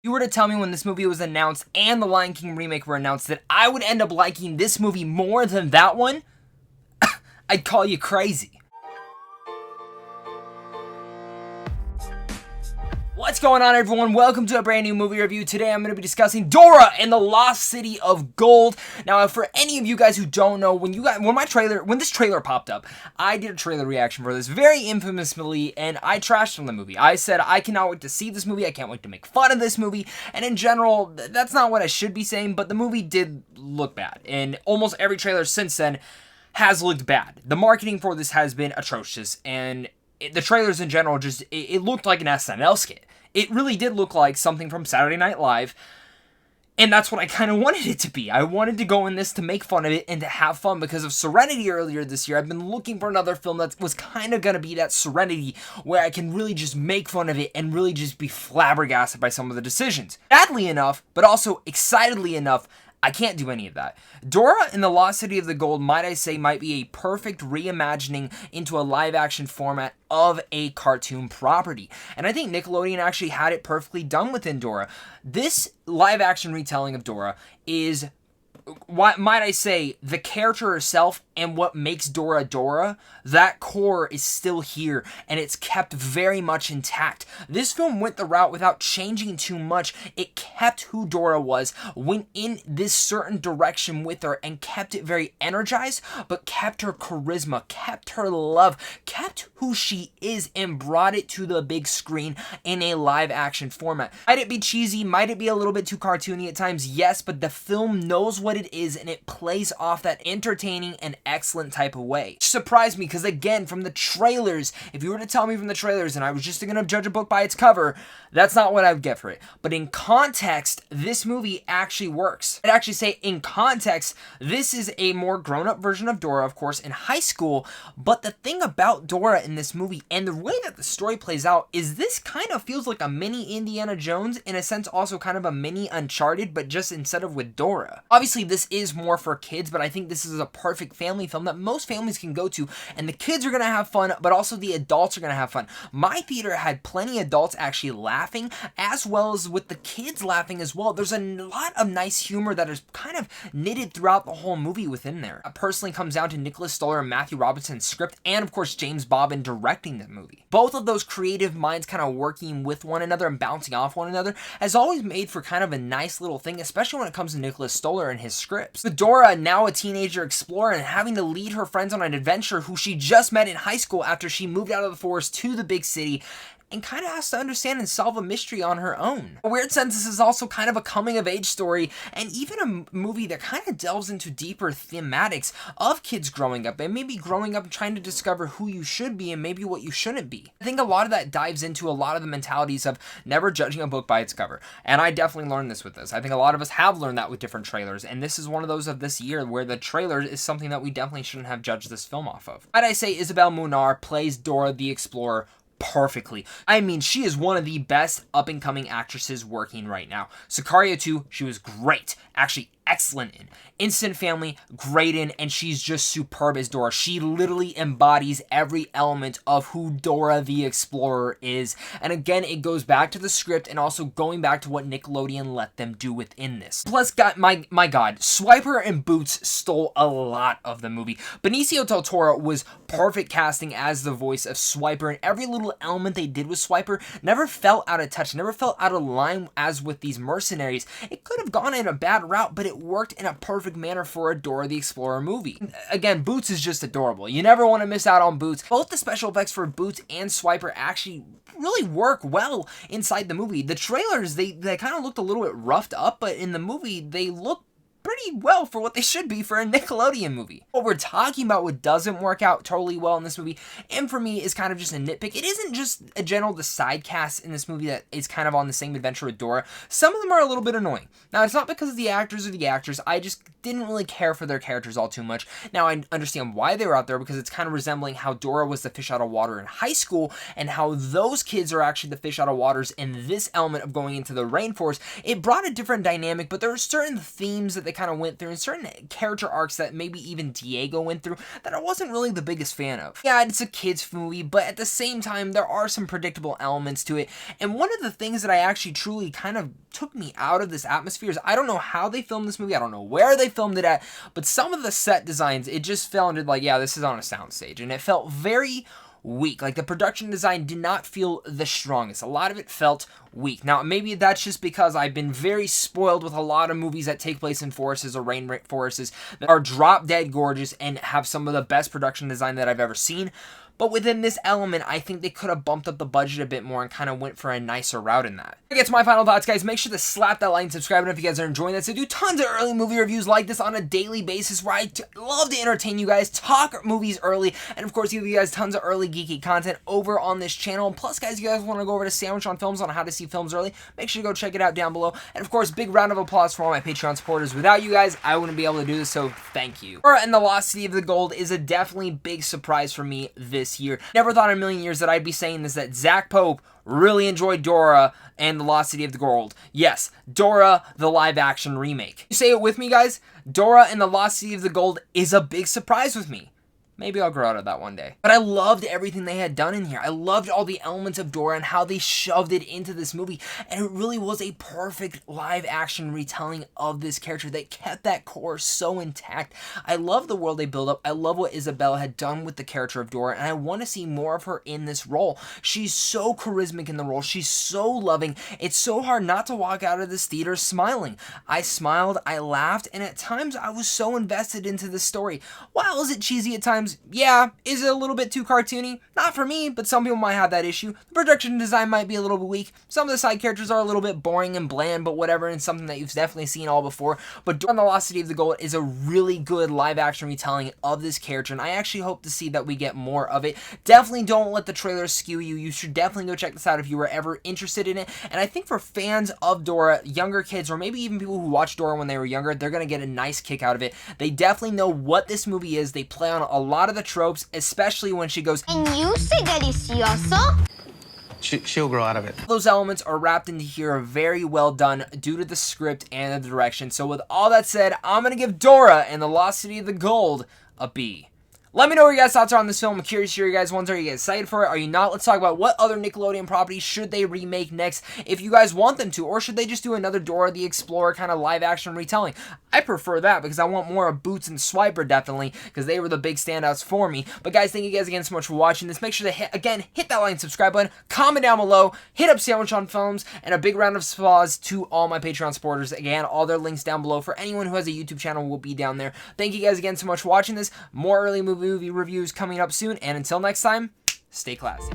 You were to tell me when this movie was announced and the Lion King remake were announced that I would end up liking this movie more than that one, I'd call you crazy. What's going on, everyone? Welcome to a brand new movie review. Today I'm going to be discussing Dora and the Lost City of Gold. Now, for any of you guys who don't know, when this trailer popped up, I did a trailer reaction for this very infamously, and I trashed on the movie. I said I cannot wait to see this movie, I can't wait to make fun of this movie, and in general, that's not what I should be saying, but the movie did look bad, and almost every trailer since then has looked bad. The marketing for this has been atrocious, and the trailers in general it looked like an SNL skit. It really did look like something from Saturday Night Live, and that's what I kind of wanted it to be. I wanted to go in this to make fun of it and to have fun because of Serenity earlier this year. I've been looking for another film that was kind of going to be that Serenity where I can really just make fun of it and really just be flabbergasted by some of the decisions. Sadly enough, but also excitedly enough, I can't do any of that. Dora and the Lost City of the Gold, might I say, might be a perfect reimagining into a live-action format of a cartoon property. And I think Nickelodeon actually had it perfectly done within Dora. This live-action retelling of Dora is, might I say, the character herself and what makes Dora Dora. That core is still here, and it's kept very much intact. This film went the route without changing too much. It kept who Dora was, went in this certain direction with her, and kept it very energized, but kept her charisma, kept her love, kept who she is, and brought it to the big screen in a live-action format. Might it be cheesy? Might it be a little bit too cartoony at times? Yes, but the film knows what it is, and it plays off that entertaining and excellent type of way. Which surprised me, because again, from the trailers, if you were to tell me from the trailers and I was just gonna judge a book by its cover, that's not what I would get for it. But in context, this movie actually works. I'd actually say in context, this is a more grown-up version of Dora, of course, in high school, but the thing about Dora in this movie and the way that the story plays out is this kind of feels like a mini Indiana Jones, in a sense also kind of a mini Uncharted, but just instead of with Dora. Obviously, this is more for kids, but I think this is a perfect family film that most families can go to, and the kids are gonna have fun, but also the adults are gonna have fun. My theater had plenty of adults actually laughing, as well as with the kids laughing as well. There's a lot of nice humor that is kind of knitted throughout the whole movie within there. It personally comes down to Nicholas Stoller and Matthew Robinson's script, and of course James Bobin directing the movie. Both of those creative minds kind of working with one another and bouncing off one another has always made for kind of a nice little thing, especially when it comes to Nicholas Stoller and his scripts. With Dora, now a teenager explorer, and having to lead her friends on an adventure who she just met in high school after she moved out of the forest to the big city, and kind of has to understand and solve a mystery on her own. In a weird sense, this is also kind of a coming-of-age story, and even a movie that kind of delves into deeper thematics of kids growing up, and maybe growing up and trying to discover who you should be and maybe what you shouldn't be. I think a lot of that dives into a lot of the mentalities of never judging a book by its cover, and I definitely learned this with this. I think a lot of us have learned that with different trailers, and this is one of those of this year where the trailer is something that we definitely shouldn't have judged this film off of. I'd say Isabelle Mounir plays Dora the Explorer perfectly. I mean, she is one of the best up-and-coming actresses working right now. Sicario 2, she was great. Actually, excellent in. Instant Family, great in, and she's just superb as Dora. She literally embodies every element of who Dora the Explorer is. And again, it goes back to the script and also going back to what Nickelodeon let them do within this. Plus, my God, Swiper and Boots stole a lot of the movie. Benicio del Toro was perfect casting as the voice of Swiper, and every little element they did with Swiper never felt out of touch, never felt out of line as with these mercenaries. It could have gone in a bad route, but it worked in a perfect manner for a Dora the Explorer movie. Again, Boots is just adorable. You never want to miss out on Boots. Both the special effects for Boots and Swiper actually really work well inside the movie. The trailers, they kind of looked a little bit roughed up, but in the movie, they look pretty well for what they should be for a Nickelodeon movie. What we're talking about, what doesn't work out totally well in this movie, and for me is kind of just a nitpick. It isn't just a general the side cast in this movie that is kind of on the same adventure with Dora. Some of them are a little bit annoying. Now, it's not because of the actors or the actors. I just didn't really care for their characters all too much. Now, I understand why they were out there, because it's kind of resembling how Dora was the fish out of water in high school, and how those kids are actually the fish out of waters in this element of going into the rainforest. It brought a different dynamic, but there were certain themes that they kind of went through, and certain character arcs that maybe even Diego went through that I wasn't really the biggest fan of. Yeah, it's a kids movie, but at the same time, there are some predictable elements to it, and one of the things that I actually truly kind of took me out of this atmosphere is I don't know how they filmed this movie, I don't know where they filmed it at, but some of the set designs, it just felt like, yeah, this is on a soundstage, and it felt very weak. Like, the production design did not feel the strongest. A lot of it felt weak. Now, maybe that's just because I've been very spoiled with a lot of movies that take place in forests or rainforests that are drop dead gorgeous and have some of the best production design that I've ever seen. But within this element, I think they could have bumped up the budget a bit more and kind of went for a nicer route in that. To get to my final thoughts, guys, make sure to slap that like and subscribe if you guys are enjoying this. I do tons of early movie reviews like this on a daily basis where I love to entertain you guys, talk movies early, and of course give you guys tons of early geeky content over on this channel. Plus, guys, if you guys want to go over to Sandwich on Films on how to see films early, make sure to go check it out down below. And of course, big round of applause for all my Patreon supporters. Without you guys, I wouldn't be able to do this, so thank you. Burr and the Lost City of the Gold is a definitely big surprise for me this year. Never thought in a million years that I'd be saying this, that Zach Pope really enjoyed Dora and the Lost City of the Gold. Yes, Dora, the live-action remake. You say it with me, guys? Dora and the Lost City of the Gold is a big surprise with me. Maybe I'll grow out of that one day. But I loved everything they had done in here. I loved all the elements of Dora and how they shoved it into this movie. And it really was a perfect live-action retelling of this character that kept that core so intact. I love the world they built up. I love what Isabella had done with the character of Dora. And I want to see more of her in this role. She's so charismatic in the role. She's so loving. It's so hard not to walk out of this theater smiling. I smiled, I laughed, and at times I was so invested into this story. While is it cheesy at times? Yeah. Is it a little bit too cartoony? Not for me, but some people might have that issue. The production design might be a little bit weak. Some of the side characters are a little bit boring and bland, but whatever, and something that you've definitely seen all before. But Dora and the Lost City of the Gold is a really good live-action retelling of this character, and I actually hope to see that we get more of it. Definitely don't let the trailers skew you. You should definitely go check this out if you were ever interested in it. And I think for fans of Dora, younger kids, or maybe even people who watched Dora when they were younger, they're going to get a nice kick out of it. They definitely know what this movie is. They play on a lot of the tropes, especially when she goes, "And you say delicioso?" She'll grow out of it. Those elements are wrapped into here very well done due to the script and the direction. So with all that said, I'm going to give Dora and the Lost City of the Gold a B. Let me know what your guys' thoughts are on this film. I'm curious to hear your guys' ones. Are you guys excited for it? Are you not? Let's talk about what other Nickelodeon properties should they remake next if you guys want them to, or should they just do another Dora the Explorer kind of live-action retelling? I prefer that because I want more of Boots and Swiper, definitely, because they were the big standouts for me. But guys, thank you guys again so much for watching this. Make sure to hit that like and subscribe button, comment down below, hit up Sandwich on Films, and a big round of applause to all my Patreon supporters. Again, all their links down below for anyone who has a YouTube channel will be down there. Thank you guys again so much for watching this. More early movie reviews coming up soon, and until next time, stay classy.